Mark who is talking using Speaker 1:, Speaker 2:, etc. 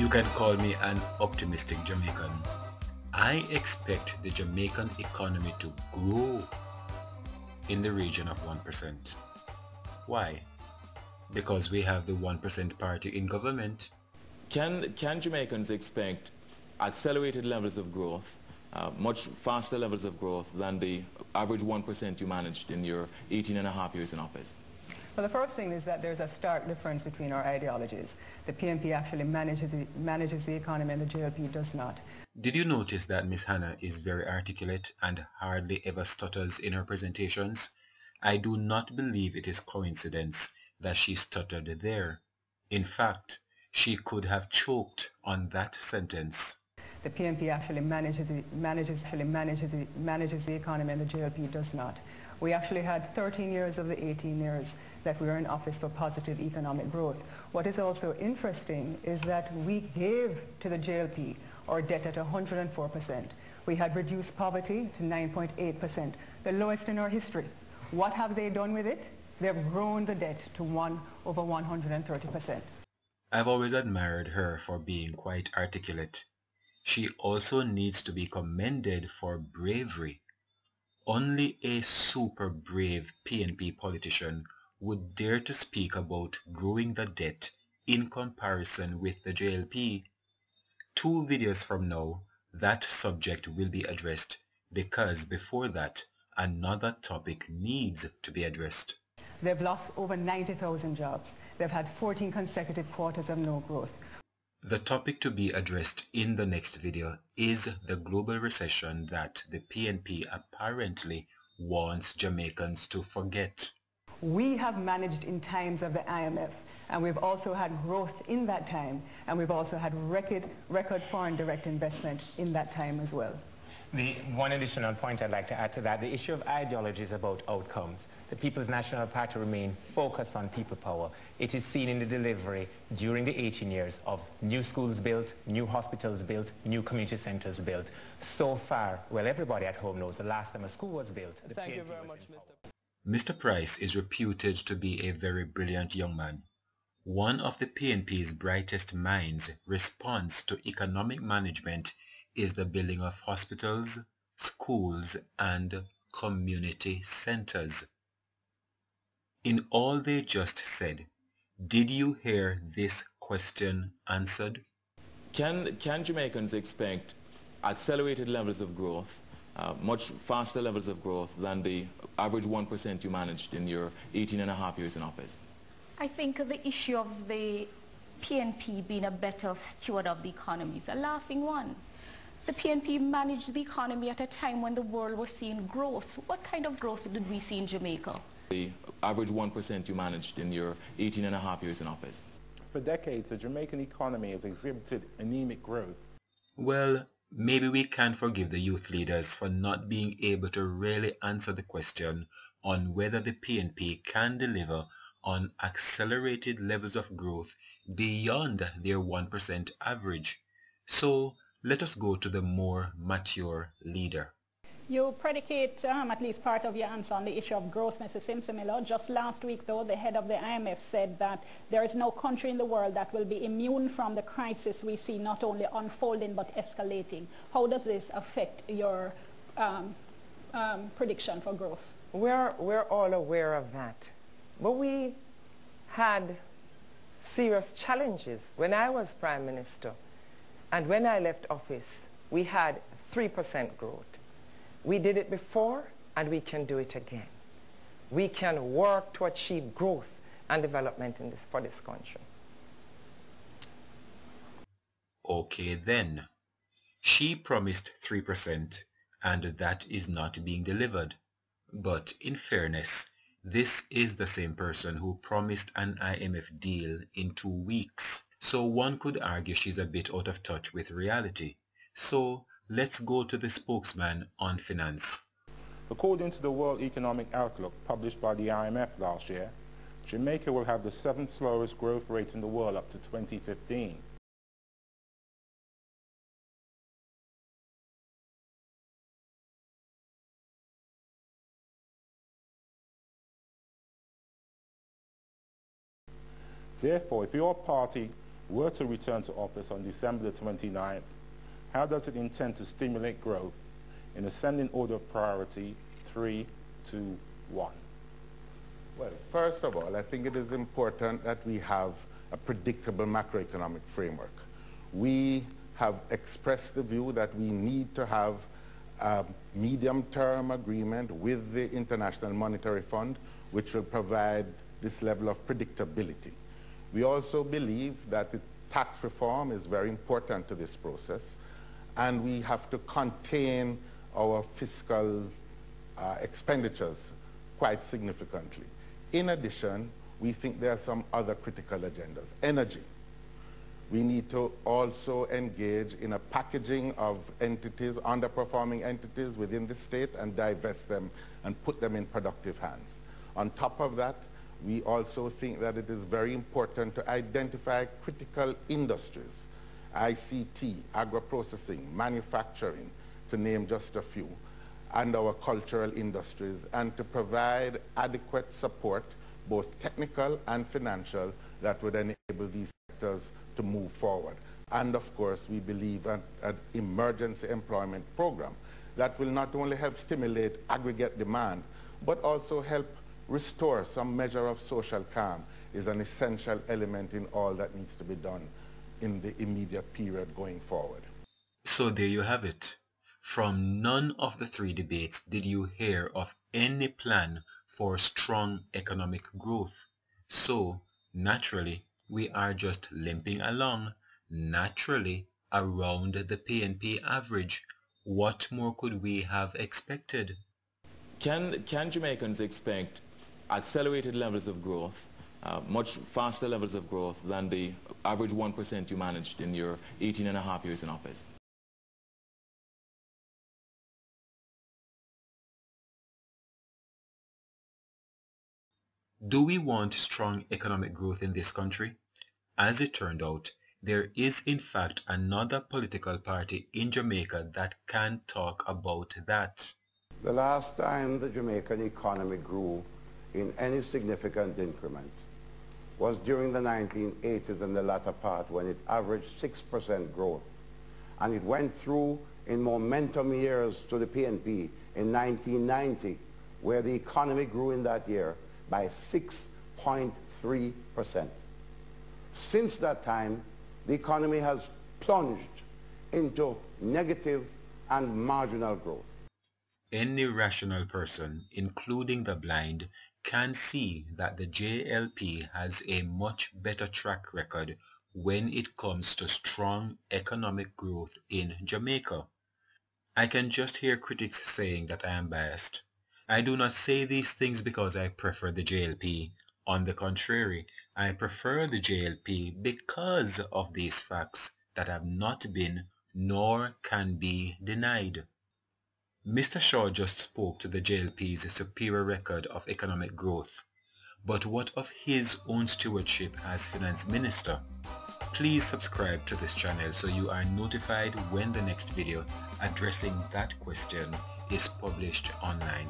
Speaker 1: You can call me an optimistic Jamaican. I expect the Jamaican economy to grow in the region of 1%. Why? Because we have the 1% party in government.
Speaker 2: Can Jamaicans expect accelerated levels of growth, much faster levels of growth than the average 1% you managed in your 18 and a half years in office?
Speaker 3: Well, the first thing is that there's a stark difference between our ideologies. The PNP actually manages the economy and the JLP does not.
Speaker 1: Did you notice that Miss Hannah is very articulate and hardly ever stutters in her presentations? I do not believe it is coincidence that she stuttered there. In fact, she could have choked on that sentence.
Speaker 3: The PNP actually manages the economy and the JLP does not. We actually had 13 years of the 18 years that we were in office for positive economic growth. What is also interesting is that we gave to the JLP our debt at 104%. We had reduced poverty to 9.8%, the lowest in our history. What have they done with it? They've grown the debt to over 130%.
Speaker 1: I've always admired her for being quite articulate. She also needs to be commended for bravery. Only a super brave PNP politician would dare to speak about growing the debt in comparison with the JLP. 2 videos from now, that subject will be addressed because before that, another topic needs to be addressed.
Speaker 3: They've lost over 90,000 jobs. They've had 14 consecutive quarters of no growth.
Speaker 1: The topic to be addressed in the next video is the global recession that the PNP apparently wants Jamaicans to forget.
Speaker 3: We have managed in times of the IMF, and we've also had growth in that time, and we've also had record foreign direct investment in that time as well.
Speaker 4: The one additional point I'd like to add to that, the issue of ideology is about outcomes. The People's National Party remain focused on people power. It is seen in the delivery during the 18 years of new schools built, new hospitals built, new community centres built. So far, well, everybody at home knows the last time a school was built.
Speaker 5: Thank you very much,
Speaker 1: Mr. Price is reputed to be a very brilliant young man. One of the PNP's brightest minds' response to economic management is the building of hospitals, schools, and community centers. In all they just said, did you hear this question answered?
Speaker 2: Can Jamaicans expect accelerated levels of growth, much faster levels of growth than the average 1% you managed in your 18 and a half years in office?
Speaker 6: I think the issue of the PNP being a better steward of the economy is a laughing one. The PNP managed the economy at a time when the world was seeing growth. What kind of growth did we see in Jamaica?
Speaker 2: The average 1% you managed in your 18 and a half years in office.
Speaker 7: For decades, the Jamaican economy has exhibited anemic growth.
Speaker 1: Well, maybe we can forgive the youth leaders for not being able to really answer the question on whether the PNP can deliver on accelerated levels of growth beyond their 1% average. So, let us go to the more mature leader.
Speaker 5: You predicate at least part of your answer on the issue of growth, Mr. Simpson-Miller. Just last week, though, the head of the IMF said that there is no country in the world that will be immune from the crisis we see not only unfolding but escalating. How does this affect your prediction for growth?
Speaker 8: We're all aware of that. But we had serious challenges when I was Prime Minister. And when I left office, we had 3% growth. We did it before, and we can do it again. We can work to achieve growth and development for this country.
Speaker 1: Okay then. She promised 3%, and that is not being delivered. But in fairness, this is the same person who promised an IMF deal in 2 weeks. So one could argue she's a bit out of touch with reality. So let's go to the spokesman on finance.
Speaker 7: According to the World Economic Outlook published by the IMF last year, Jamaica will have the 7th slowest growth rate in the world up to 2015. Therefore, if your party were to return to office on December the 29th, how does it intend to stimulate growth in ascending order of priority 3, 2, 1?
Speaker 9: Well, first of all, I think it is important that we have a predictable macroeconomic framework. We have expressed the view that we need to have a medium-term agreement with the International Monetary Fund, which will provide this level of predictability. We also believe that the tax reform is very important to this process, and we have to contain our fiscal expenditures quite significantly. In addition, we think there are some other critical agendas. Energy. We need to also engage in a packaging of entities, underperforming entities within the state, and divest them and put them in productive hands. On top of that, we also think that it is very important to identify critical industries, ICT, agro-processing, manufacturing, to name just a few, and our cultural industries, and to provide adequate support, both technical and financial, that would enable these sectors to move forward. And of course, we believe an emergency employment program that will not only help stimulate aggregate demand, but also help restore some measure of social calm is an essential element in all that needs to be done in the immediate period going forward.
Speaker 1: So there you have it. From none of the three debates did you hear of any plan for strong economic growth. So, naturally, we are just limping along, naturally, around the PNP average. What more could we have expected?
Speaker 2: Can Jamaicans expect accelerated levels of growth, much faster levels of growth than the average 1% you managed in your 18.5 years in office?
Speaker 1: Do we want strong economic growth in this country? As it turned out, there is in fact another political party in Jamaica that can talk about that.
Speaker 10: The last time the Jamaican economy grew in any significant increment was during the 1980s and the latter part, when it averaged 6% growth. And it went through in momentum years to the PNP in 1990, where the economy grew in that year by 6.3%. Since that time, the economy has plunged into negative and marginal growth.
Speaker 1: Any rational person, including the blind, can see that the JLP has a much better track record when it comes to strong economic growth in Jamaica. I can just hear critics saying that I am biased. I do not say these things because I prefer the JLP. On the contrary, I prefer the JLP because of these facts that have not been nor can be denied. Mr. Shaw just spoke to the JLP's superior record of economic growth. But what of his own stewardship as finance minister? Please subscribe to this channel so you are notified when the next video addressing that question is published online.